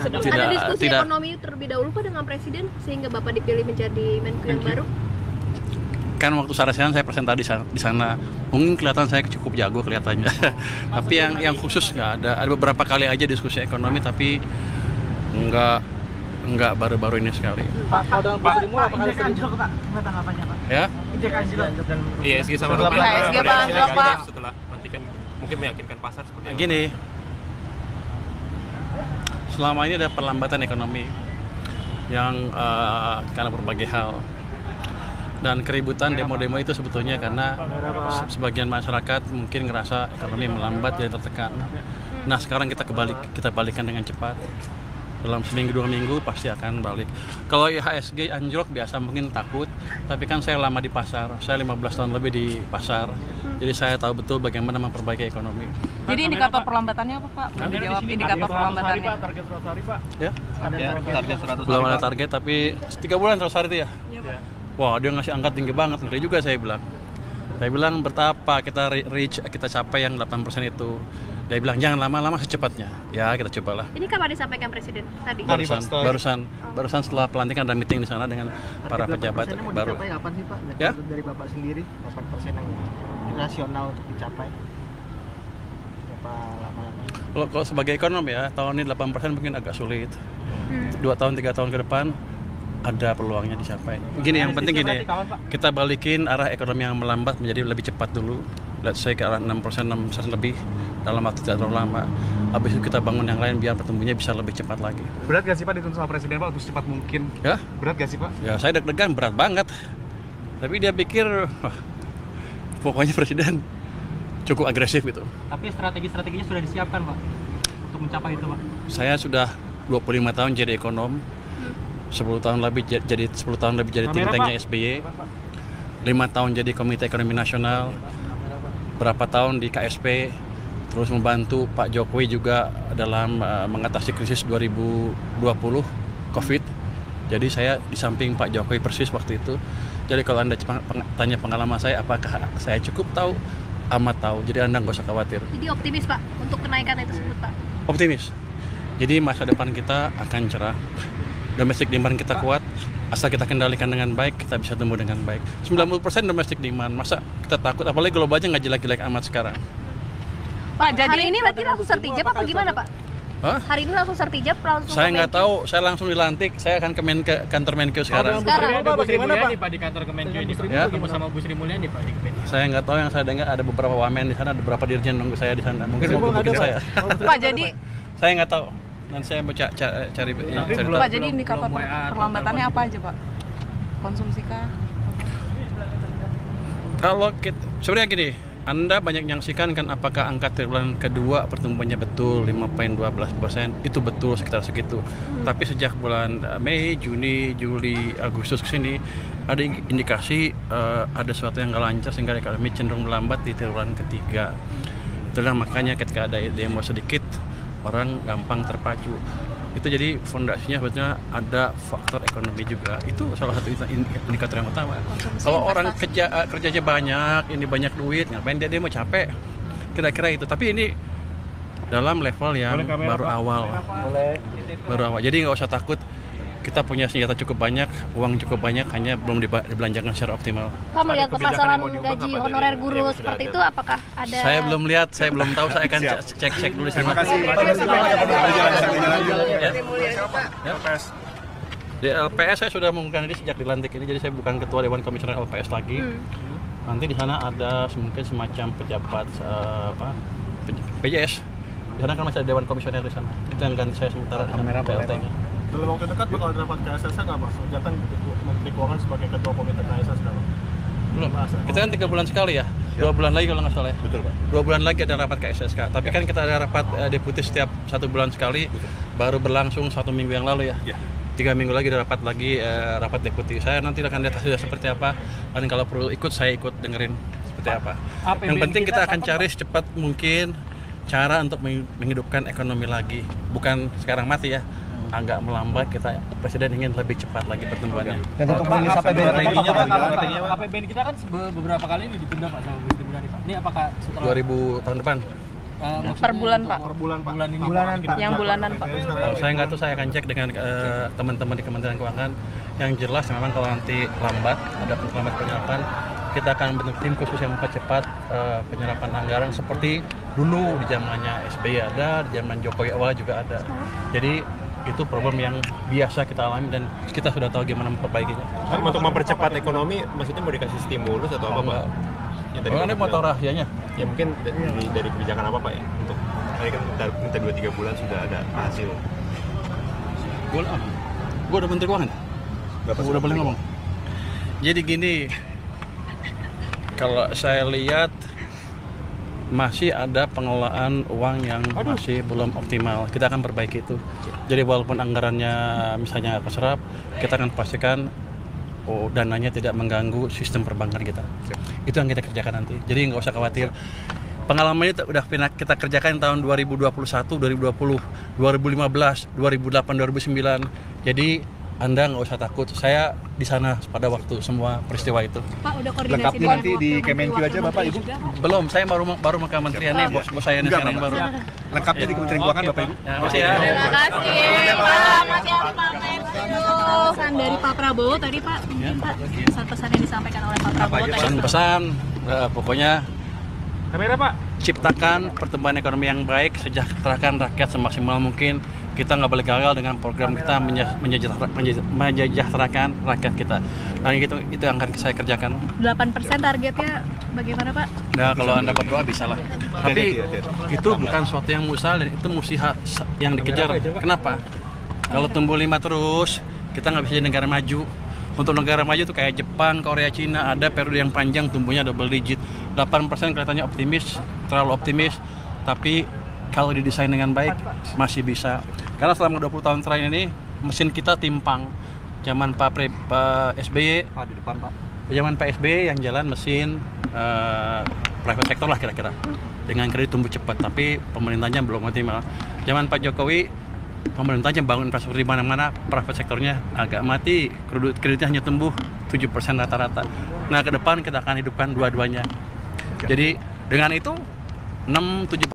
Ada diskusi ekonomi terlebih dahulu Pak dengan Presiden sehingga Bapak dipilih menjadi Menko yang baru? Kan waktu sarasian saya presentasi di sana, mungkin kelihatan saya cukup jago kelihatannya. Tapi yang khusus nggak ada. Ada beberapa kali aja diskusi ekonomi, tapi nggak baru-baru ini sekali. Pak, kalau dengan Pak Srimul apakah ada setuju Pak? Tanggapannya Pak? Ya? ISG sama Pak setelah nanti kan mungkin meyakinkan pasar seperti apa? Gini, selama ini ada perlambatan ekonomi yang karena berbagai hal. Dan keributan demo-demo itu sebetulnya karena sebagian masyarakat mungkin ngerasa ekonomi melambat dan tertekan. Nah sekarang kita balikan dengan cepat. Dalam seminggu 2 minggu pasti akan balik. Kalau IHSG anjlok biasa mungkin takut, tapi kan saya lama di pasar. Saya 15 tahun lebih di pasar. Jadi saya tahu betul bagaimana memperbaiki ekonomi. Jadi indikator perlambatannya apa Pak? Belum dijawab indikator perlambatannya. Target 100 hari Pak. Ya? Target 100 hari. Belum ada target, tapi 3 bulan 100 hari itu ya? Wah, dia ngasih angka tinggi banget, ngeri juga saya bilang. Saya bilang betapa kita kita capai yang 8% itu. Dia bilang jangan lama-lama secepatnya. Ya, kita cobalah. Ini kapan disampaikan Presiden tadi? Barusan setelah pelantikan ada meeting di sana dengan para pejabat baru. Dicapai kapan sih Pak? Ya? Dari Bapak sendiri 8% yang rasional untuk dicapai. Berapa lama? Kalau sebagai ekonom ya, tahun ini 8% mungkin agak sulit. 2 tahun, 3 tahun ke depan ada peluangnya dicapai. Gini, yang penting gini, kita balikin arah ekonomi yang melambat menjadi lebih cepat dulu. Let's say ke arah 6% lebih dalam waktu tidak terlalu lama. Habis itu kita bangun yang lain biar pertumbuhannya bisa lebih cepat lagi. Berat gak sih Pak dituntut sama Presiden Pak untuk secepat mungkin? Ya? Berat gak sih Pak? Ya saya deg-degan, berat banget. Tapi dia pikir, wah, pokoknya Presiden cukup agresif gitu. Tapi strategi-strateginya sudah disiapkan Pak untuk mencapai itu Pak? Saya sudah 25 tahun jadi ekonom. 10 tahun lebih jadi think tanknya SBY, 5 tahun jadi Komite Ekonomi Nasional, berapa tahun di KSP, terus membantu Pak Jokowi juga dalam mengatasi krisis 2020 COVID. Jadi saya di samping Pak Jokowi persis waktu itu. Jadi kalau Anda tanya pengalaman saya, apakah saya cukup tahu? Amat tahu. Jadi Anda nggak usah khawatir. Jadi optimis Pak untuk kenaikan itu tersebut Pak? Optimis. Jadi masa depan kita akan cerah. Domestic demand kita kuat, asal kita kendalikan dengan baik, kita bisa tumbuh dengan baik. 90% domestic demand, masa kita takut? Apalagi globalnya nggak jelek-jelek amat sekarang. Pak, jadi Hari ini berarti langsung sertijab apa gimana Pak? Hah? Hari ini langsung sertijab, langsung Saya ke nggak Menkyu? tahu, saya langsung dilantik, saya akan ke kantor Menkyu sekarang. Sekarang? Ada Bu Sri Mulyani Pak di kantor Kemenkyu ini Pak. Ya? Ketemu sama Bu Sri Mulyani Pak di Kemenkyu. Saya nggak tahu, yang saya dengar ada beberapa wamen di sana, ada beberapa dirjen nunggu saya di sana. Mungkin mau bikin saya. Pak, jadi Saya nggak tahu. Nanti saya mau cari tahu. Pak, jadi indikator perlambatannya apa aja Pak? Konsumsi kah? Kalau kita, sebenarnya gini, Anda banyak menyaksikan kan apakah angka triwulan kedua pertumbuhannya betul 5,12%, itu betul sekitar segitu. Tapi sejak bulan Mei, Juni, Juli, Agustus kesini ada indikasi ada sesuatu yang nggak lancar sehingga ekonomi cenderung melambat di triwulan ketiga. Itulah makanya ketika ada demo sedikit orang gampang terpacu. Itu jadi fondasinya sebetulnya ada faktor ekonomi juga. Itu salah satu indikator yang utama. Kalau orang kerjanya banyak, ini banyak duit, ngapain dia mau capek? Kira-kira itu. Tapi ini dalam level yang baru awal. Jadi nggak usah takut. Kita punya senjata cukup banyak, uang cukup banyak, hanya belum dibelanjakan secara optimal. Pak, melihat permasalahan gaji honorer guru seperti itu, apakah ada? Saya belum lihat, saya belum tahu, saya akan cek dulu. Terima kasih. Di LPS saya sudah mengumumkan ini sejak dilantik ini, jadi saya bukan ketua Dewan Komisioner LPS lagi. Nanti di sana ada mungkin semacam pejabat PJS. Di sana kan masih ada Dewan Komisioner di sana. Itu yang ganti saya sementara PLT-nya. Dalam waktu dekat bakal ada rapat KSS nggak Mas? Jatan Menteri Keuangan sebagai ketua komite KSS sekarang? Belum. Kita kan 3 bulan sekali ya. 2 bulan lagi kalau nggak salah ya. Betul Pak. 2 bulan lagi ada rapat KSSK. Tapi kan kita ada rapat deputi setiap 1 bulan sekali. Baru berlangsung 1 minggu yang lalu ya. 3 minggu lagi ada rapat lagi, rapat deputi. Saya nanti akan lihat hasilnya seperti apa. Dan kalau perlu ikut, saya ikut dengerin seperti apa. Yang penting kita akan cari secepat mungkin cara untuk menghidupkan ekonomi lagi. Bukan sekarang mati ya. Agak melambat, kita Presiden ingin lebih cepat lagi pertumbuhannya. Dan untuk merilis APBN kita kan beberapa kali ini ditunda Pak sama Bu Sri Mulyani Pak. Ini apakah setelah 2000 tahun depan? Per bulan Pak. Per bulan Pak. Bulanan Pak. Yang bulanan Pak. Kalau saya nggak tahu, saya akan cek dengan teman-teman di Kementerian Keuangan. Yang jelas memang kalau nanti lambat, ada lambat penyerapan, kita akan bentuk tim khusus yang mempercepat penyerapan anggaran seperti dulu di zamannya SBY ada, di zaman Jokowi awal juga ada. Jadi itu problem yang biasa kita alami dan kita sudah tahu gimana memperbaikinya. Untuk mempercepat ekonomi, maksudnya mau dikasih stimulus atau apa Pak? Ya, Ini mau tahu rahasianya? Ya mungkin dari kebijakan apa Pak ya? Untuk tadi kan minta 2-3 bulan sudah ada hasil. Gue udah Menteri Keuangan. Udah boleh ngomong. Jadi gini, kalau saya lihat masih ada pengelolaan uang yang masih belum optimal. Kita akan perbaiki itu. Jadi walaupun anggarannya misalnya keserap, kita akan pastikan dananya tidak mengganggu sistem perbankan kita. Itu yang kita kerjakan nanti. Jadi nggak usah khawatir. Pengalaman ini udah kita kerjakan tahun 2021, 2020, 2015, 2008, 2009. Jadi Anda nggak usah takut. Saya di sana pada waktu semua peristiwa itu. Pak, udah koordinasi Lengkapnya nanti di Kemenq aja Bapak Ibu. Belum, saya baru ke kementerian nih, bos saya ini sekarang baru. Lengkapnya di Kementerian Keuangan Bapak Ibu. Ya, makasih ya. Terima kasih Pak. Masih ada Pak Pesan dari Pak Prabowo tadi Pak, mungkin Pak pesan-pesan yang disampaikan oleh Pak Prabowo tadi. Pesan-pesan, pokoknya Kamera Pak. ciptakan pertumbuhan ekonomi yang baik, sejahterakan rakyat semaksimal mungkin. Kita nggak boleh gagal dengan program kita menyejahterakan rakyat kita. Nah itu yang akan saya kerjakan. 8% targetnya bagaimana Pak? Nah kalau Anda berdoa bisa lah. Tapi itu bukan suatu yang mustahil dan itu mesti yang dikejar. Kenapa? Kalau tumbuh 5 terus, kita nggak bisa jadi negara maju. Untuk negara maju itu kayak Jepang, Korea, Cina, ada periode yang panjang tumbuhnya double digit. 8% kelihatannya optimis, terlalu optimis, tapi kalau didesain dengan baik masih bisa. Karena selama 20 tahun terakhir ini mesin kita timpang. Zaman Pak SBY, di depan Pak. zaman Pak SBY yang jalan mesin private sector lah kira-kira. Dengan kredit tumbuh cepat, tapi pemerintahnya belum optimal. Zaman Pak Jokowi, pemerintahnya bangun infrastruktur di mana-mana, private sektornya agak mati, kreditnya hanya tumbuh 7% rata-rata. Nah ke depan kita akan hidupkan dua-duanya. Jadi dengan itu 6-7